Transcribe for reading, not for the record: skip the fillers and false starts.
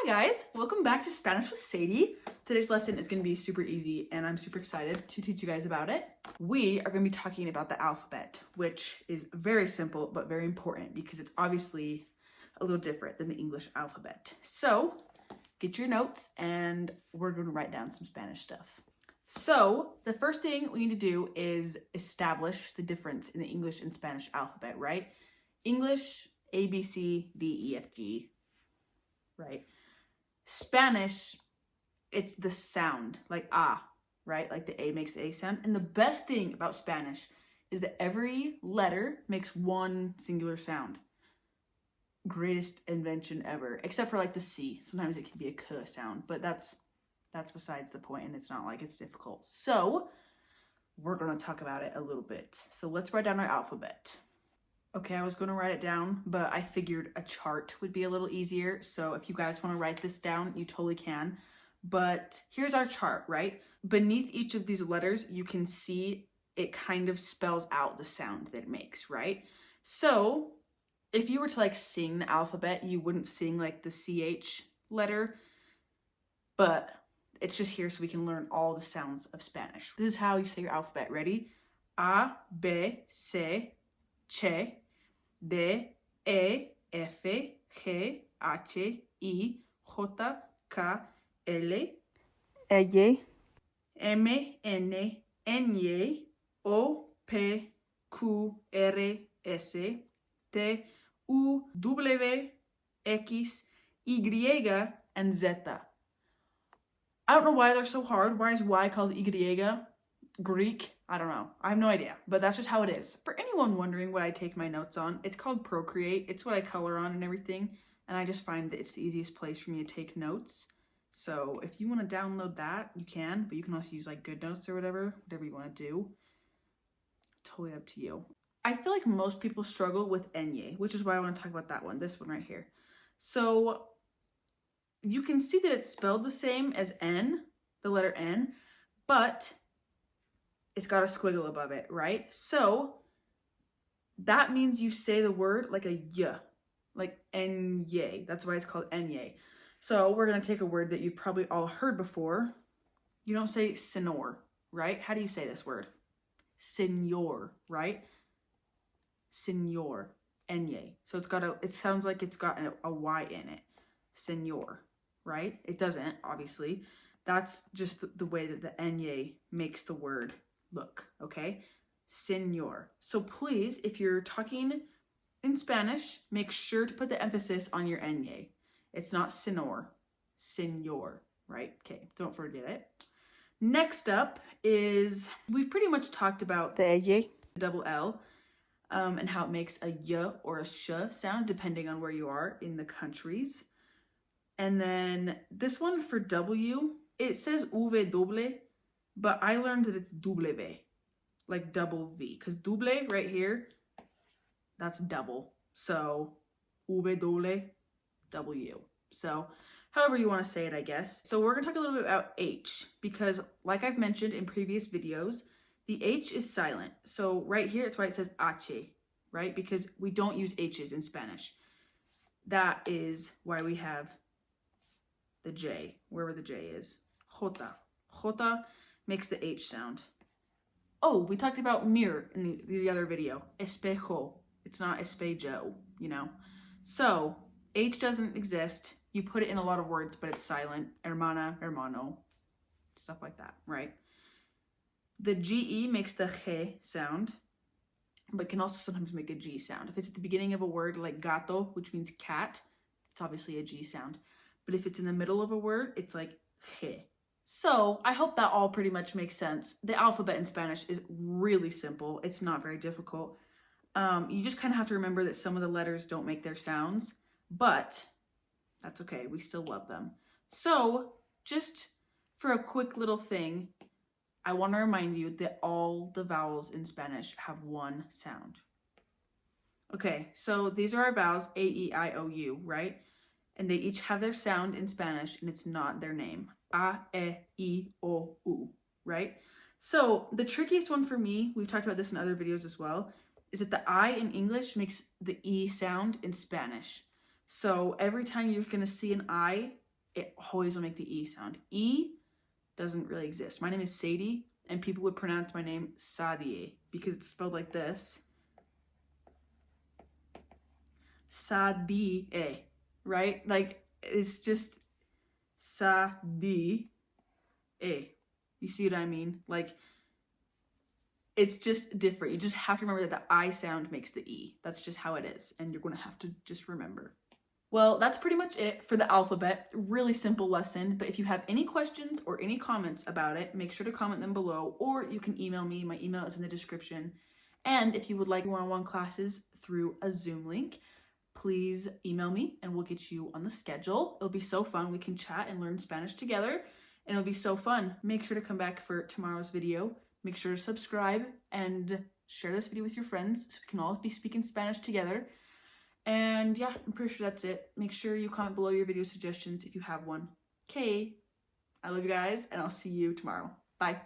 Hi guys, welcome back to Spanish with Sadie. Today's lesson is going to be super easy and I'm super excited to teach you guys about it. We are going to be talking about the alphabet, which is very simple but very important because it's obviously a little different than the English alphabet. So get your notes and we're going to write down some Spanish stuff. So the first thing we need to do is establish the difference in the English and Spanish alphabet, right? English, A, B, C, D, E, F, G, right? Spanish, it's the sound, like ah, right? Like the A makes the A sound. And the best thing about Spanish is that every letter makes one singular sound. Greatest invention ever, except for like the C. Sometimes it can be a K sound, but that's besides the point, and it's not like it's difficult. So we're going to talk about it a little bit. So let's write down our alphabet. Okay, I was going to write it down, but I figured a chart would be a little easier. So if you guys want to write this down, you totally can. But here's our chart, right? Beneath each of these letters, you can see it kind of spells out the sound that it makes, right? So if you were to like sing the alphabet, you wouldn't sing like the CH letter, but it's just here so we can learn all the sounds of Spanish. This is how you say your alphabet. Ready? A, B, C, Ch, D, E, F, G, H, I, J, K, L, M, N, N, O, P, Q, R, S, T, U, W, X, Y, and Z. I don't know why they're so hard. Why is Y called Y? Greek? I don't know. I have no idea, but that's just how it is. For anyone wondering what I take my notes on, it's called Procreate. It's what I color on and everything, and I just find that it's the easiest place for me to take notes. So if you want to download that, you can, but you can also use like GoodNotes or whatever you want to do. Totally up to you. I feel like most people struggle with Enye, which is why I want to talk about that one, this one right here. So you can see that it's spelled the same as N, the letter N, but it's got a squiggle above it, right? So that means you say the word like a y, like enye. That's why it's called enye. So we're gonna take a word that you've probably all heard before. You don't say senor, right? How do you say this word? Senor, right? Senor, enye. So it sounds like it's got a Y in it. Senor, right? It doesn't, obviously. That's just the way that the enye makes the word look, okay? Senor. So please, if you're talking in Spanish, make sure to put the emphasis on your enye. It's not senor, senor, right? Okay, don't forget it. Next up is, we've pretty much talked about the eye, double L, and how it makes a y or a sh sound depending on where you are in the countries. And then this one for W, it says W, but I learned that it's W, like double V, because double right here, that's double. So W, W. So however you want to say it, I guess. So we're going to talk a little bit about H, because like I've mentioned in previous videos, the H is silent. So right here, it's why it says H, right? Because we don't use H's in Spanish. That is why we have the J, wherever the J is. Jota. Jota makes the H sound. Oh, we talked about mirror in the other video. Espejo. It's not espejo, you know. So, H doesn't exist. You put it in a lot of words, but it's silent. Hermana, hermano, stuff like that, right? The GE makes the G sound, but can also sometimes make a G sound. If it's at the beginning of a word like gato, which means cat, it's obviously a G sound. But if it's in the middle of a word, it's like G. So I hope that all pretty much makes sense. The alphabet in Spanish is really simple. It's not very difficult. You just kind of have to remember that some of the letters don't make their sounds, but that's okay. We still love them. So just for a quick little thing, I want to remind you that all the vowels in Spanish have one sound. Okay, so these are our vowels, A, E, I, O, U, right? And they each have their sound in Spanish, and it's not their name. A, E, I, O, U, right? So the trickiest one for me, we've talked about this in other videos as well, is that the I in English makes the E sound in Spanish. So every time you're going to see an I it always will make the E sound. E doesn't really exist. My name is Sadie, and people would pronounce my name Sadie because it's spelled like this. Sadie, right? Like, it's just Sadie. You see what I mean? Like, it's just different. You just have to remember that the I sound makes the E. That's just how it is. And you're going to have to just remember. Well, that's pretty much it for the alphabet. Really simple lesson. But if you have any questions or any comments about it, make sure to comment them below, or you can email me. My email is in the description. And if you would like one-on-one classes through a Zoom link, please email me and we'll get you on the schedule. It'll be so fun. We can chat and learn Spanish together, and it'll be so fun. Make sure to come back for tomorrow's video. Make sure to subscribe and share this video with your friends so we can all be speaking Spanish together. And yeah, I'm pretty sure that's it. Make sure you comment below your video suggestions if you have one. Okay, I love you guys, and I'll see you tomorrow. Bye.